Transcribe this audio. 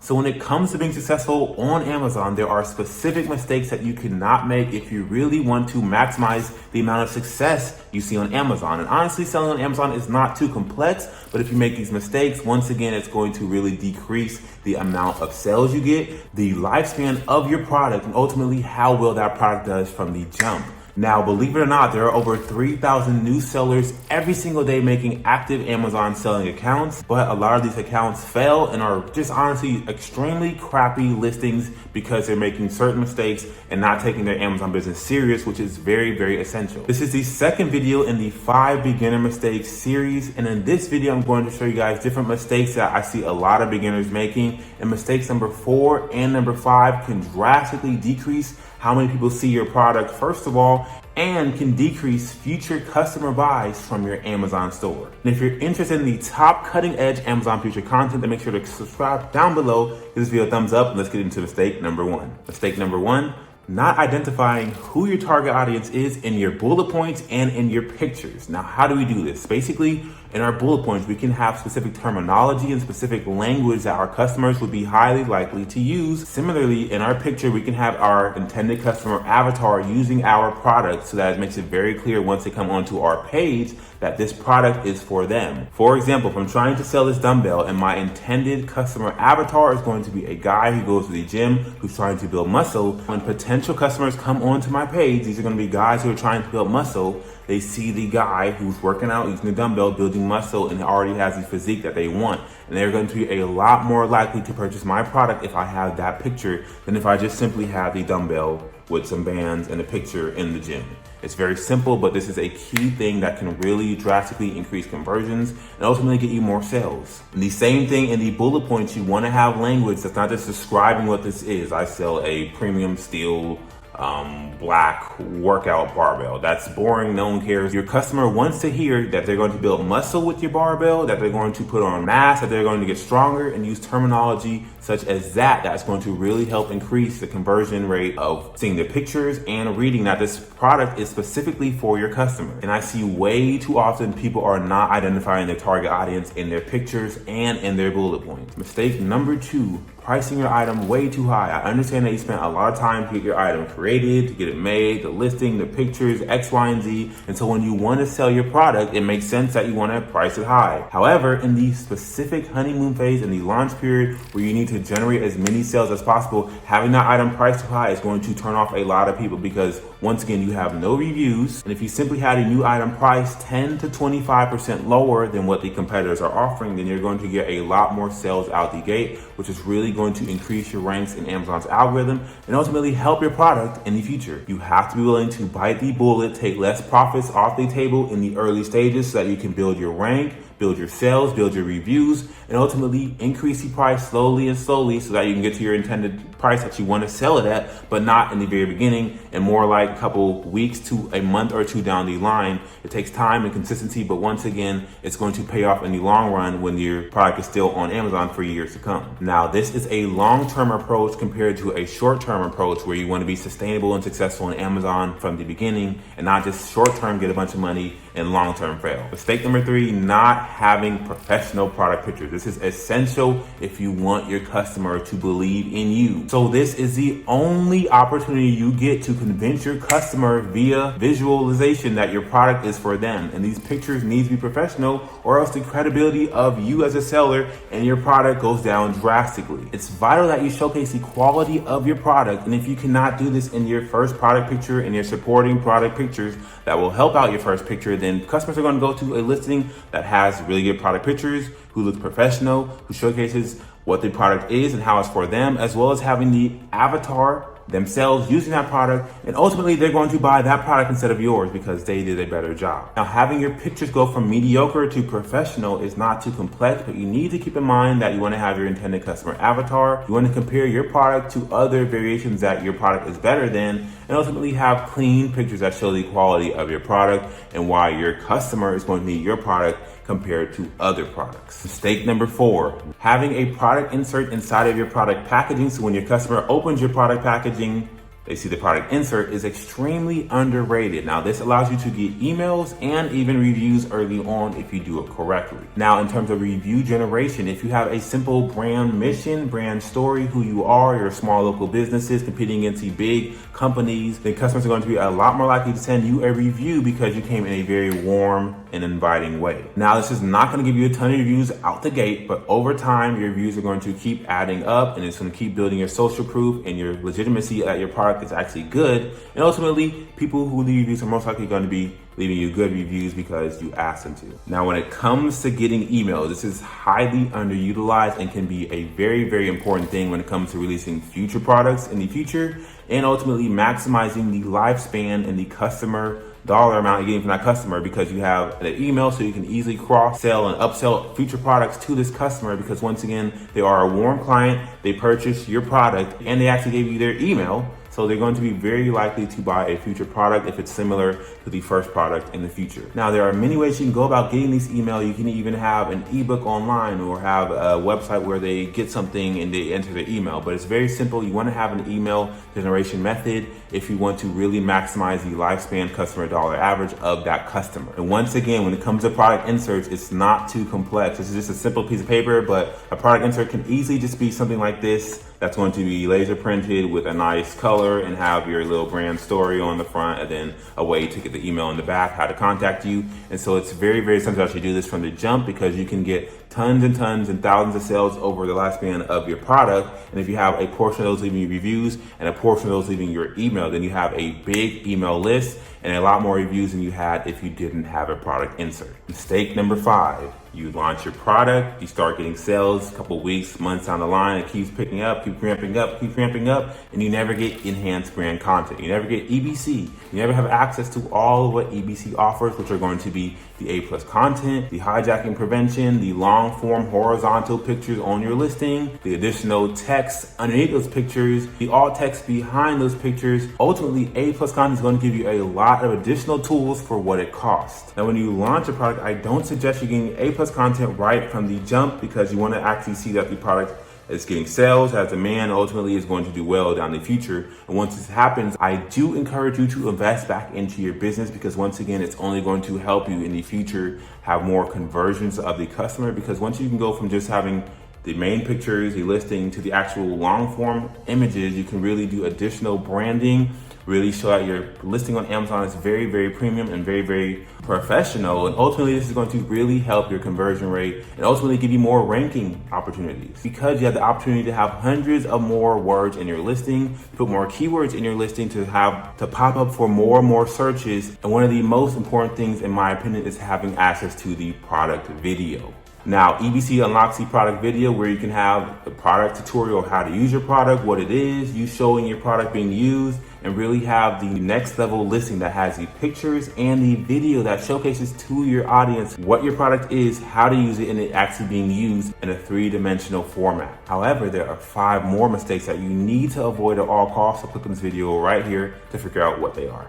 So when it comes to being successful on Amazon, there are specific mistakes that you cannot make if you really want to maximize the amount of success you see on Amazon. And honestly, selling on Amazon is not too complex, but if you make these mistakes, once again, it's going to really decrease the amount of sales you get, the lifespan of your product, and ultimately how well that product does from the jump. Now, believe it or not, there are over 3,000 new sellers every single day making active Amazon selling accounts, but a lot of these accounts fail and are just honestly extremely crappy listings because they're making certain mistakes and not taking their Amazon business serious, which is very, very essential. This is the second video in the 5 beginner mistakes series, and in this video, I'm going to show you guys different mistakes that I see a lot of beginners making, and mistakes number 4 and number 5 can drastically decrease how many people see your product, first of all, and can decrease future customer buys from your Amazon store. And if you're interested in the top cutting edge Amazon future content, then make sure to subscribe down below, give this video a thumbs up, and let's get into mistake number 1. Mistake number 1, not identifying who your target audience is in your bullet points and in your pictures. Now, how do we do this? Basically, in our bullet points, we can have specific terminology and specific language that our customers would be highly likely to use. Similarly, in our picture, we can have our intended customer avatar using our product so that it makes it very clear once they come onto our page that this product is for them. For example, if I'm trying to sell this dumbbell and my intended customer avatar is going to be a guy who goes to the gym, who's trying to build muscle, when potential customers come onto my page, these are going to be guys who are trying to build muscle. They see the guy who's working out using the dumbbell, building muscle, and already has the physique that they want. And they're going to be a lot more likely to purchase my product if I have that picture than if I just simply have the dumbbell with some bands and a picture in the gym. It's very simple, but this is a key thing that can really drastically increase conversions and ultimately get you more sales. And the same thing in the bullet points, you want to have language that's not just describing what this is. I sell a premium steel black workout barbell. That's boring, no one cares. Your customer wants to hear that they're going to build muscle with your barbell, that they're going to put on mass, that they're going to get stronger, and use terminology such as that. That's going to really help increase the conversion rate of seeing the pictures and reading that this product is specifically for your customer. And I see way too often people are not identifying their target audience in their pictures and in their bullet points. Mistake number 2, pricing your item way too high. I understand that you spent a lot of time to get your item created, to get it made, the listing, the pictures, X, Y, and Z. And so when you want to sell your product, it makes sense that you want to price it high. However, in the specific honeymoon phase, in the launch period, where you need to generate as many sales as possible, having that item priced too high is going to turn off a lot of people because once again, you have no reviews. And if you simply had a new item priced 10 to 25% lower than what the competitors are offering, then you're going to get a lot more sales out the gate, which is really going to increase your ranks in Amazon's algorithm and ultimately help your product in the future. You have to be willing to bite the bullet, take less profits off the table in the early stages so that you can build your rank, build your sales, build your reviews, and ultimately increase the price slowly and slowly so that you can get to your intended price that you want to sell it at, but not in the very beginning and more like a couple weeks to a month or 2 down the line. It takes time and consistency, but once again, it's going to pay off in the long run when your product is still on Amazon for years to come. Now, this is a long-term approach compared to a short-term approach where you want to be sustainable and successful on Amazon from the beginning and not just short-term get a bunch of money and long-term fail. Mistake number 3, not having professional product pictures. This is essential if you want your customer to believe in you. So this is the only opportunity you get to convince your customer via visualization that your product is for them. And these pictures need to be professional or else the credibility of you as a seller and your product goes down drastically. It's vital that you showcase the quality of your product. And if you cannot do this in your first product picture and your supporting product pictures that will help out your first picture, then customers are going to go to a listing that has really good product pictures, who looks professional, who showcases what the product is and how it's for them, as well as having the avatar themselves using that product, and ultimately they're going to buy that product instead of yours because they did a better job. Now, having your pictures go from mediocre to professional is not too complex, but you need to keep in mind that you want to have your intended customer avatar. You want to compare your product to other variations that your product is better than, and ultimately have clean pictures that show the quality of your product and why your customer is going to need your product compared to other products. Mistake number 4, having a product insert inside of your product packaging. So when your customer opens your product packaging, They see the product insert is extremely underrated. Now, this allows you to get emails and even reviews early on if you do it correctly. Now, in terms of review generation, if you have a simple brand mission, brand story, who you are, your small local businesses competing against the big companies, then customers are going to be a lot more likely to send you a review because you came in a very warm and inviting way. Now, this is not going to give you a ton of reviews out the gate, but over time, your reviews are going to keep adding up, and it's going to keep building your social proof and your legitimacy that your product is actually good. And ultimately, people who leave reviews are most likely going to be leaving you good reviews because you asked them to. Now, when it comes to getting emails, this is highly underutilized and can be a very, very important thing when it comes to releasing future products in the future and ultimately maximizing the lifespan and the customer dollar amount you're getting from that customer, because you have an email so you can easily cross-sell and upsell future products to this customer, because once again, they are a warm client, they purchased your product, and they actually gave you their email. So they're going to be very likely to buy a future product if it's similar to the first product in the future. Now, there are many ways you can go about getting these emails. You can even have an ebook online or have a website where they get something and they enter their email. But it's very simple. You want to have an email generation method if you want to really maximize the lifespan customer dollar average of that customer. And once again, when it comes to product inserts, it's not too complex. This is just a simple piece of paper, but a product insert can easily just be something like this. That's going to be laser printed with a nice color and have your little brand story on the front, and then a way to get the email in the back, how to contact you. And so it's very, very simple to actually do this from the jump, because you can get tons and tons and thousands of sales over the lifespan of your product. And if you have a portion of those leaving your reviews and a portion of those leaving your email, then you have a big email list and a lot more reviews than you had if you didn't have a product insert. Mistake number 5. You launch your product, you start getting sales a couple weeks, months down the line, it keeps picking up, keeps ramping up, and you never get enhanced brand content. You never get EBC. You never have access to all of what EBC offers, which are going to be the A+ content, the hijacking prevention, the long form horizontal pictures on your listing, the additional text underneath those pictures, the alt text behind those pictures. Ultimately, A+ content is going to give you a lot of additional tools for what it costs. Now, when you launch a product, I don't suggest you getting A+ content right from the jump, because you want to actually see that the product is getting sales, has demand, ultimately is going to do well down the future. And once this happens, I do encourage you to invest back into your business, because once again, it's only going to help you in the future have more conversions of the customer, because once you can go from just having the main pictures, the listing, to the actual long form images, you can really do additional branding, really show that your listing on Amazon is very, very premium and very, very professional. And ultimately, this is going to really help your conversion rate and ultimately give you more ranking opportunities, because you have the opportunity to have hundreds of more words in your listing, put more keywords in your listing to pop up for more and more searches. And one of the most important things, in my opinion, is having access to the product video. Now, EBC unlocks the product video, where you can have the product tutorial, how to use your product, what it is, you showing your product being used, and really have the next level listing that has the pictures and the video that showcases to your audience what your product is, how to use it, and it actually being used in a 3-dimensional format. However, there are 5 more mistakes that you need to avoid at all costs. So click on this video right here to figure out what they are.